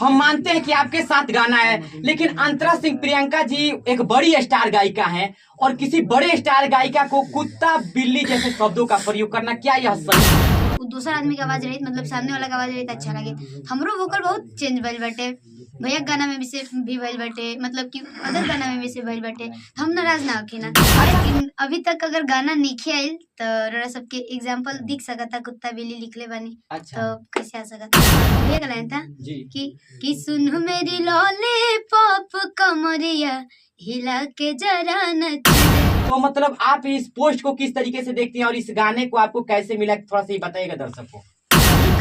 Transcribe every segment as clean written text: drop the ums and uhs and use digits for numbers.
हम मानते हैं कि आपके साथ गाना है, लेकिन अंतरा सिंह प्रियंका जी एक बड़ी स्टार गायिका हैं और किसी बड़े स्टार गायिका को कुत्ता बिल्ली जैसे शब्दों का प्रयोग करना, क्या यह सही है? दूसरा आदमी की आवाज रही मतलब सामने वाला की आवाज रही अच्छा लगे। हमरो वोकल बहुत चेंज भइल बाटे, भैया गाना में भी से भी भइल बाटे, मतलब कि अदर गाना में भी से भइल बाटे। हम नाराज ना होके ना, लेकिन अभी तक अगर गाना नीचे आइल तो रड़ा सबके एग्जांपल दिख सकता कुत्ता बिल्ली लिखले बानी। अच्छा। तो कैसे आ सकता भैया का लाइन था कि सुन मेरी लॉलीपॉप कमरिया हिला के जरा नच। तो मतलब आप इस पोस्ट को किस तरीके से देखती हैं और इस गाने को आपको कैसे मिला, थोड़ा सा बताइएगा दर्शक को।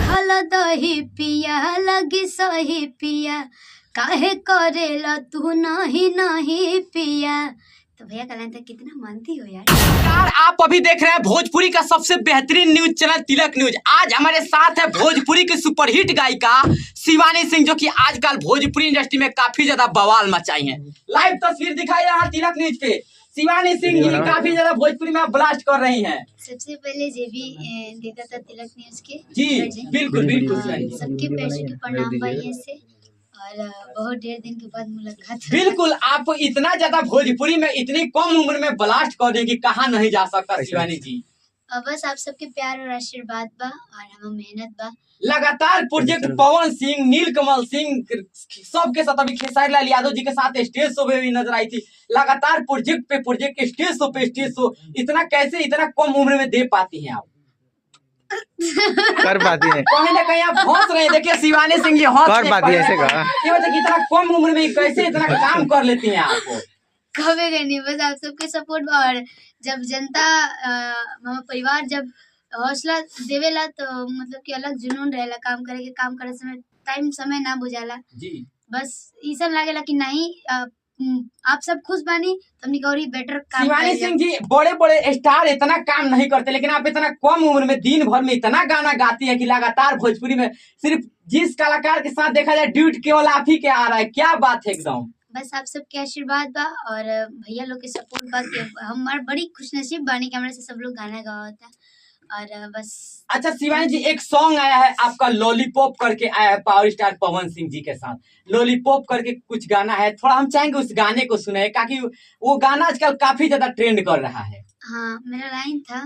खाला दही पिया लगी सही पिया, काहे करेला तू नहीं नहीं पिया। तो भैया का लाइन था कितना मानती हो यार। आप अभी देख रहे हैं भोजपुरी का सबसे बेहतरीन न्यूज चैनल तिलक न्यूज। आज हमारे साथ है भोजपुरी की सुपरहिट गायिका शिवानी सिंह, जो कि आजकल भोजपुरी इंडस्ट्री में काफी ज्यादा बवाल मचाई हैं। लाइव तस्वीर दिखाई रहा तिलक न्यूज पे, शिवानी सिंह जी काफी ज्यादा भोजपुरी में ब्लास्ट कर रही हैं। सबसे पहले जे भी देखा था तिलक न्यूज के जी बिल्कुल बिल्कुल सबके पैर के प्रणाम भाई से, और बहुत ढेर दिन के बाद मुलाकात। बिल्कुल, आप इतना ज्यादा भोजपुरी में इतनी कम उम्र में ब्लास्ट कर देंगे, कहाँ नहीं जा सकता शिवानी जी। बस आप सबके प्यार और आशीर्वाद बा और हम मेहनत बा। लगातार प्रोजेक्ट पवन सिंह, नीलकमल सिंह सबके साथ, अभी खेसारी लाल यादव जी के साथ स्टेज शो में भी नजर आई थी। लगातार प्रोजेक्ट पे प्रोजेक्ट, स्टेज शो पे स्टेज शो, इतना कैसे इतना कम उम्र में दे पाती हैं आप? कर पाती है कहीं ना कहीं आप हंस रहे हैं। देखिए शिवानी सिंह जी कर पाती है, ऐसे कहा ये मतलब इतना कम उम्र में कैसे इतना काम कर लेती हैं आपको? कभी नहीं, बस आप सबके सपोर्ट और जब जनता हमारा परिवार जब हौसला देवेला तो मतलब कि अलग जुनून रहेला काम करे के, काम करे समय टाइम समय ना बुझाला जी। बस ऐसा लागेला कि नहीं आप सब खुश बानी तो हमनी और बेटर काम। शिवानी सिंह जी बड़े बड़े स्टार इतना काम नहीं करते, लेकिन आप इतना कम उम्र में दिन भर में इतना गाना गाती है कि लगातार भोजपुरी में सिर्फ जिस कलाकार के साथ देखा जाए ड्यूट केवल आप ही के आ रहा है। क्या बात है एकदम। बस आप सबके आशीर्वाद बा और भैया लोग के सपोर्ट बा कि हमार बड़ी खुशनसीब बानी कि हमारे से सब लोग गाना गावता और बस। अच्छा शिवानी जी, एक सॉन्ग आया है आपका लॉलीपॉप करके आया है पावर स्टार पवन सिंह जी के साथ। लॉलीपॉप करके कुछ गाना है, थोड़ा हम चाहेंगे उस गाने को सुने, ताकि वो गाना आजकल काफी ज्यादा ट्रेंड कर रहा है। हाँ, मेरा लाइन था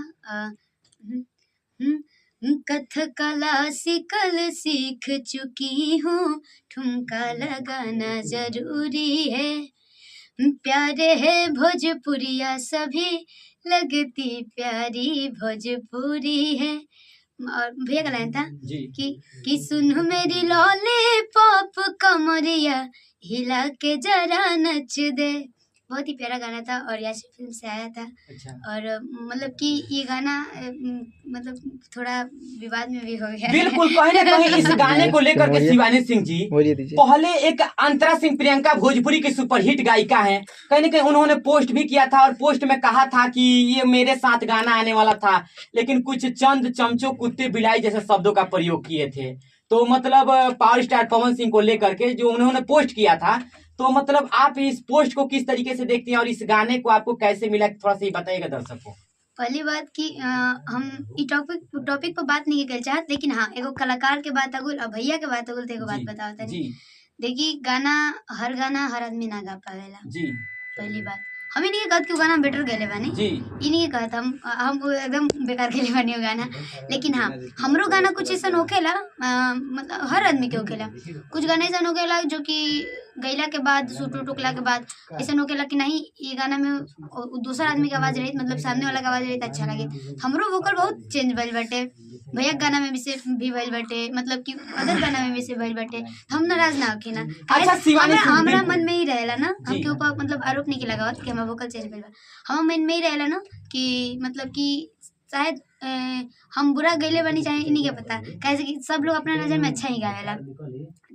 क्लासिकल सीख चुकी हूँ, ठुमका लगाना जरूरी है, प्यारे है भोजपुरिया सभी, लगती प्यारी भोजपुरी है। और भैया का लाइन था कि सुन मेरी लॉलीपॉप कमरिया हिला के जरा नच दे। बहुत ही प्यारा गाना था और यासी फिल्म से आया था। अच्छा। और मतलब कि ये गाना मतलब थोड़ा विवाद में भी हो गया। बिल्कुल, कहीं ना कहीं इस गाने को लेकर के शिवानी सिंह जी पहले एक अंतरा सिंह प्रियंका भोजपुरी की सुपरहिट गायिका हैं, कहीं ना कहीं उन्होंने पोस्ट भी किया था और पोस्ट में कहा था कि ये मेरे साथ गाना आने वाला था, लेकिन कुछ चंद चमचों कुत्ते बिलाई जैसे शब्दों का प्रयोग किए थे। तो मतलब पावर स्टार पवन सिंह को लेकर के जो उन्होंने पोस्ट किया था, तो मतलब आप इस पोस्ट को किस तरीके से देखती हैं और इस गाने को आपको कैसे मिला, थोड़ा सा बताइएगा दर्शक को। पहली बात कि हम टॉपिक पर बात नहीं कर चाहते, लेकिन हाँ एगो कलाकार के बात अगुल और भैया के बात अगुल तो एगो बात बताओ तनी। देखिए गाना हर आदमी ना गा पावेला। जी। पहली बात हम ही नहीं कहत कि गाना बेटर गले बानी जी, ई नहीं कहत हम एकदम बेकार गले बानी वो गाना, लेकिन हाँ हमरो गाना कुछ ऐसा होखेला, मतलब हर आदमी के होखेला, कुछ गाना ऐसा होखेला जो कि गैला के बाद सूट टुकला के बाद ऐसा होखेला कि नहीं ये गाना में दूसरा आदमी की आवाज रही मतलब सामने वाला की आवाज रही अच्छा लगे। हमरो वोकल बहुत चेंज भइल बाटे, भैया गाना में भी से भी भइल बाटे, मतलब कि अदर गाना में भी से भइल बाटे। हम नाराज ना होके ना, हमरा मन में ही रहेला ना, हमके ऊपर मतलब आरोप नहीं लगावत कि हमारा वोकल चेंज भइल बा। हम मन में ही रहेला ना कि मतलब कि शायद हम बुरा गैले बनी चाहे इन्हीं के पता, कैसे कि सब लोग अपना नजर में अच्छा ही गावेला,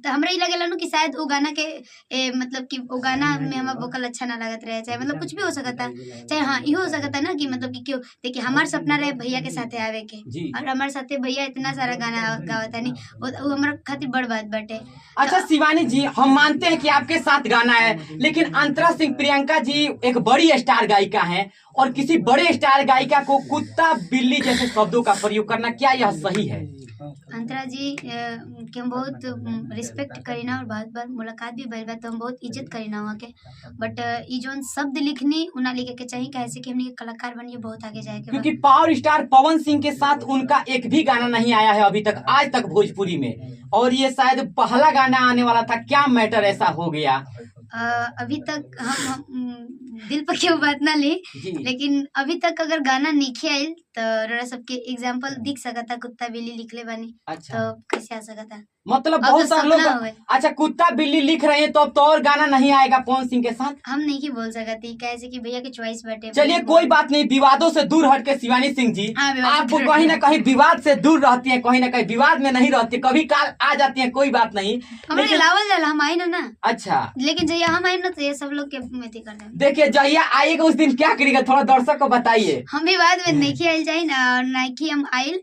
तो हमरा ही लगेला ना कि शायद वो गाना के मतलब कि वो गाना में हमारा वोकल अच्छा ना लगत रहे, चाहे मतलब कुछ भी हो सकता, चाहे हाँ ये हो सकता ना कि मतलब कि क्यों देखिए हमारे सपना रहे भैया के साथे आवे के और हमारे साथे भैया इतना सारा गाना गावता नहीं, वो हमारा खातिर बड़ बात बाटे। अच्छा शिवानी जी, हम मानते हैं कि आपके साथ गाना है, लेकिन अंतरा सिंह प्रियंका जी एक बड़ी स्टार गायिका हैं और किसी बड़े स्टार गायिका को कुत्ता बिल्ली जैसे शब्दों का प्रयोग करना, क्या यह सही है? अंतरा जी के हम बहुत रिस्पेक्ट करीना और बहुत बार मुलाकात भी भइल बा, तो हम बहुत इज्जत करीना वहाँ के। बट ई जोन शब्द लिखनी उना लिखे के चाहिए, कैसे कि हमने कलाकार बनिए बहुत आगे जाए के। क्योंकि पावर स्टार पवन सिंह के साथ उनका एक भी गाना नहीं आया है अभी तक, आज तक भोजपुरी में, और ये शायद पहला गाना आने वाला था। क्या मैटर ऐसा हो गया? अभी तक हम दिल पर क्यों बात ना ली, लेकिन अभी तक अगर गाना नहीं आयल तो रड़ा सबके एग्जाम्पल दिख सकता, कुत्ता बिल्ली लिखले बानी। अच्छा। तो कैसे आ सकता? मतलब बहुत सारे लोग अच्छा कुत्ता बिल्ली लिख रहे हैं, तो अब तो और गाना नहीं आएगा पवन सिंह के साथ? हम नहीं बोल सकती, कैसे कि भैया के चॉइस बैठे। चलिए कोई बात नहीं, विवादों से दूर हट के शिवानी सिंह जी, आप कहीं ना कहीं विवाद से दूर रहती हैं, कहीं ना कहीं विवाद में नहीं रहती, कभी काल आ जाती है, कोई बात नहीं। हमारे लावल जाला हम आई ना। अच्छा, लेकिन जहिया हम आई ना तो ये सब लोग के मेथी कर दें। देखिए जहिया आएगा उस दिन क्या करेगा, थोड़ा दर्शक को बताइए। हम विवाद में नहीं आयल जाए ना, नाइकी हम आयल,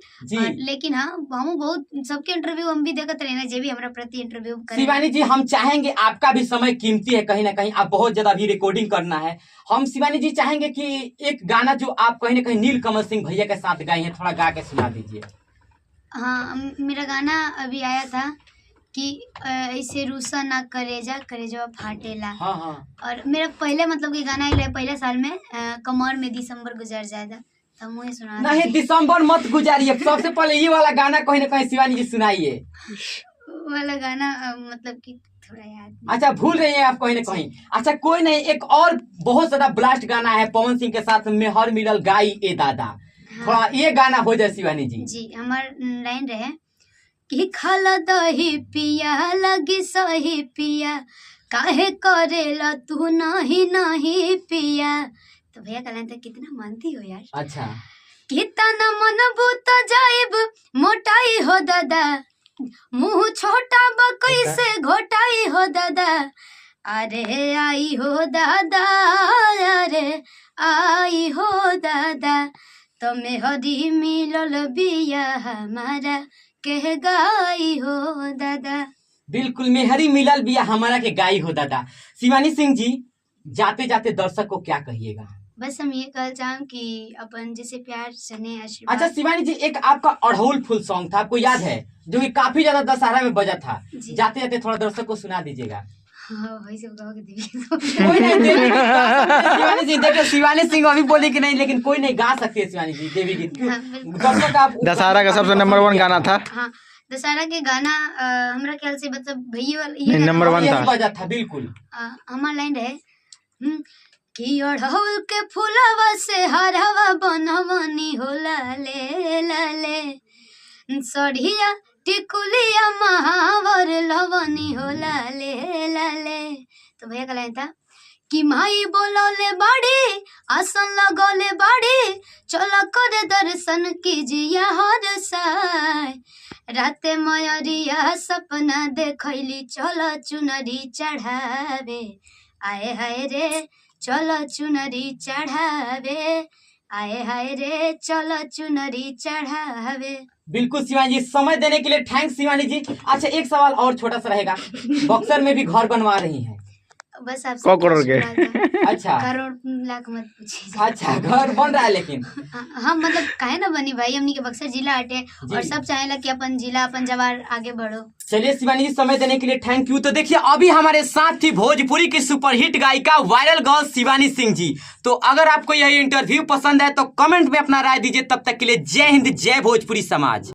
लेकिन हाँ हम बहुत सबके इंटरव्यू हम भी देखते रहे, जे भी हमारा प्रति इंटरव्यू करें। शिवानी जी हम चाहेंगे, आपका भी समय कीमती है, कहीं ना कहीं आप बहुत ज्यादा भी रिकॉर्डिंग करना है, हम शिवानी जी चाहेंगे कि एक गाना जो आप कहीं ना कहीं नीलकमल सिंह भैया के साथ गाई हैं, थोड़ा गा के सुना दीजिए। हाँ, मेरा गाना अभी आया था कि ऐसे रूसा ना करेजा फाटेला। हाँ हाँ। और मेरा पहले मतलब कि गाना आया पहले साल में, कमर में दिसंबर गुजर जाएगा, तो मुझे सुना नहीं, दिसंबर मत गुजारिए, सबसे पहले ये वाला गाना कहीं ना कहीं शिवानी जी सुनाइए। वाला गाना मतलब कि थोड़ा याद। अच्छा भूल रही हैं आप कहीं ना कहीं। अच्छा कोई नहीं, एक और बहुत ज्यादा ब्लास्ट गाना है पवन सिंह के साथ में, हर मिलल गाई ए दादा। हाँ। थोड़ा ये गाना हो जाए शिवानी जी। जी हमार लाइन रहे कि खाला दही पिया लगी सही पिया, काहे करेला तू नहीं पिया। तो भैया का लाइन था, कितना मानती हो यार। अच्छा। कितना मन बूता जाइब मोटाई हो दादा, मुँह छोटा बकई से घोटाई हो दादा, अरे आई हो दादा, अरे आई हो दादा, तुम्हें हरी मिलल बिया हमारा के गाई हो दादा। बिल्कुल, मेहरी मिलल बिया हमारा के गाई हो दादा। शिवानी सिंह जी जाते जाते दर्शक को क्या कहिएगा? बस हम ये कहना चाहूँ कि अपन जैसे प्यार स्नेह आशीर्वाद। अच्छा शिवानी जी, एक आपका अड़हुल फुल सॉन्ग था, आपको याद है, जो कि काफी ज्यादा दशहरा में बजा था, जाते जाते थोड़ा दर्शक को सुना दीजिएगा। कोई नहीं, शिवानी जी देखिए, शिवानी सिंह अभी बोली कि नहीं, लेकिन कोई नहीं गा सकती है शिवानी जी देवी गीत। दर्शक आप दशहरा का सबसे नंबर 1 गाना था। हाँ, दशहरा के गाना हमारा ख्याल से मतलब भैया ये नंबर 1 बजा था। बिल्कुल हमारा लाइन है कि अड़हुल के फूलवा से हरवा बनवनी हो लाले लाले, सढ़िया टिकुलिया महावर लवनी हो लाले लाले। तो भैया का लाइन था कि माई बोलौले बाड़ी आसन लगौले बाड़ी, चला करे दर्शन कीजिए हर साय, राते मयरिया सपना देखैली, चल चुनरी चढ़ावे, आए हाय रे चल चुनरी चढ़ावे, आए हाय रे चल चुनरी चढ़ावे। बिल्कुल शिवानी जी, समय देने के लिए थैंक्स शिवानी जी। अच्छा एक सवाल और छोटा सा रहेगा, बक्सर में भी घर बनवा रही हैं? बस आपसे करोड़ के। अच्छा करोड़ लाख मत पूछिए। अच्छा घर बन रहा है, लेकिन हम मतलब काहे ना बनी भाई, हमनी के बक्सर जिला हटे और सब चाहेला कि अपन जिला अपन जवार आगे बढ़ो। चलिए शिवानी जी, समय देने के लिए थैंक यू। तो देखिए अभी हमारे साथ थी भोजपुरी की सुपरहिट गायिका वायरल गर्ल शिवानी सिंह जी। तो अगर आपको यह इंटरव्यू पसंद है तो कमेंट में अपना राय दीजिए। तब तक के लिए जय हिंद, जय भोजपुरी समाज।